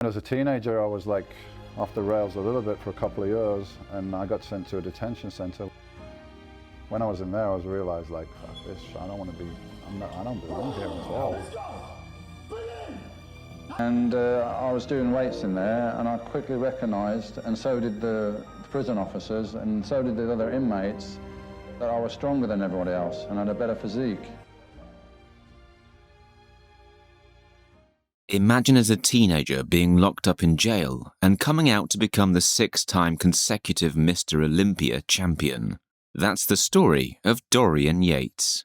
As a teenager, I was like off the rails a little bit for a couple of years, and I got sent to a detention center. When I was in there, I realized, like, fuck this, I don't want to be, I don't belong here at all. And I was doing weights in there, and I quickly recognized, and so did the prison officers, and so did the other inmates, that I was stronger than everybody else and had a better physique. Imagine as a teenager being locked up in jail and coming out to become the 6-time consecutive Mr. Olympia champion. That's the story of Dorian Yates.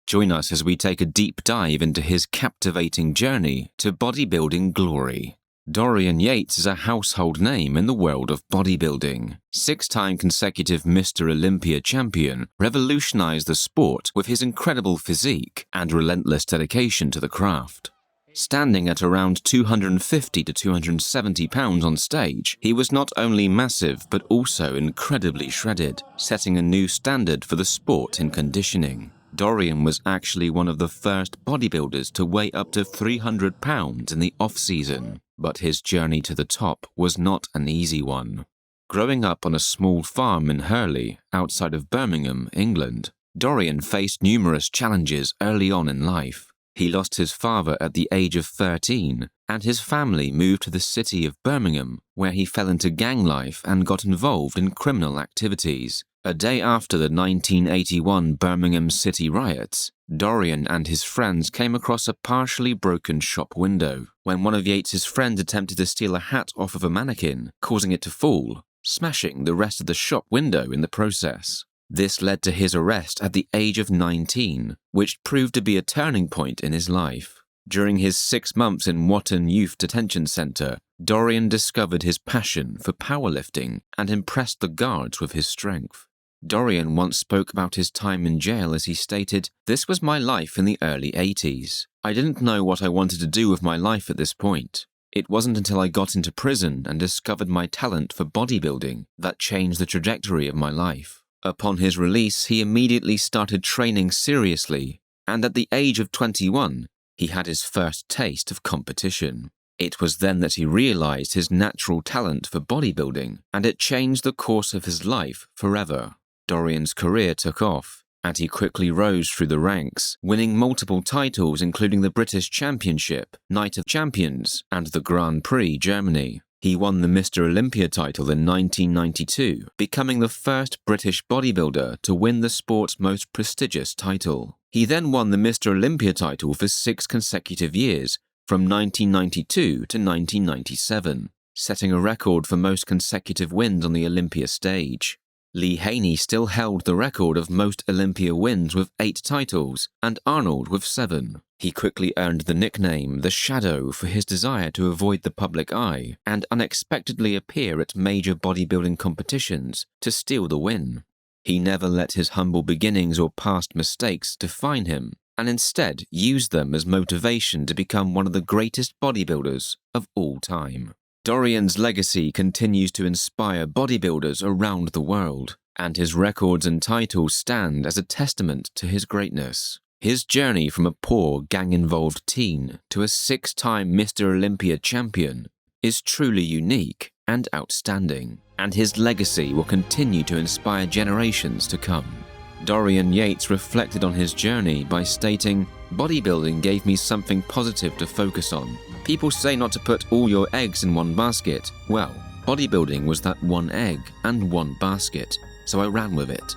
Join us as we take a deep dive into his captivating journey to bodybuilding glory. Dorian Yates is a household name in the world of bodybuilding. 6-time consecutive Mr. Olympia champion revolutionized the sport with his incredible physique and relentless dedication to the craft. Standing at around 250 to 270 pounds on stage, he was not only massive but also incredibly shredded, setting a new standard for the sport in conditioning. Dorian was actually one of the first bodybuilders to weigh up to 300 pounds in the off-season, but his journey to the top was not an easy one. Growing up on a small farm in Hurley, outside of Birmingham, England, Dorian faced numerous challenges early on in life. He lost his father at the age of 13, and his family moved to the city of Birmingham, where he fell into gang life and got involved in criminal activities. A day after the 1981 Birmingham City riots, Dorian and his friends came across a partially broken shop window when one of Yates's friends attempted to steal a hat off of a mannequin, causing it to fall, smashing the rest of the shop window in the process. This led to his arrest at the age of 19, which proved to be a turning point in his life. During his 6 months in Watton Youth Detention Centre, Dorian discovered his passion for powerlifting and impressed the guards with his strength. Dorian once spoke about his time in jail as he stated, "This was my life in the early 80s. I didn't know what I wanted to do with my life at this point. It wasn't until I got into prison and discovered my talent for bodybuilding that changed the trajectory of my life." Upon his release, he immediately started training seriously, and at the age of 21, he had his first taste of competition. It was then that he realized his natural talent for bodybuilding, and it changed the course of his life forever. Dorian's career took off, and he quickly rose through the ranks, winning multiple titles including the British Championship, Night of Champions, and the Grand Prix Germany. He won the Mr. Olympia title in 1992, becoming the first British bodybuilder to win the sport's most prestigious title. He then won the Mr. Olympia title for 6 consecutive years, from 1992 to 1997, setting a record for most consecutive wins on the Olympia stage. Lee Haney still held the record of most Olympia wins with 8 titles, and Arnold with 7. He quickly earned the nickname The Shadow for his desire to avoid the public eye and unexpectedly appear at major bodybuilding competitions to steal the win. He never let his humble beginnings or past mistakes define him, and instead used them as motivation to become one of the greatest bodybuilders of all time. Dorian's legacy continues to inspire bodybuilders around the world, and his records and titles stand as a testament to his greatness. His journey from a poor, gang-involved teen to a 6-time Mr. Olympia champion is truly unique and outstanding, and his legacy will continue to inspire generations to come. Dorian Yates reflected on his journey by stating, "Bodybuilding gave me something positive to focus on. People say not to put all your eggs in one basket. Well, bodybuilding was that one egg and one basket, so I ran with it.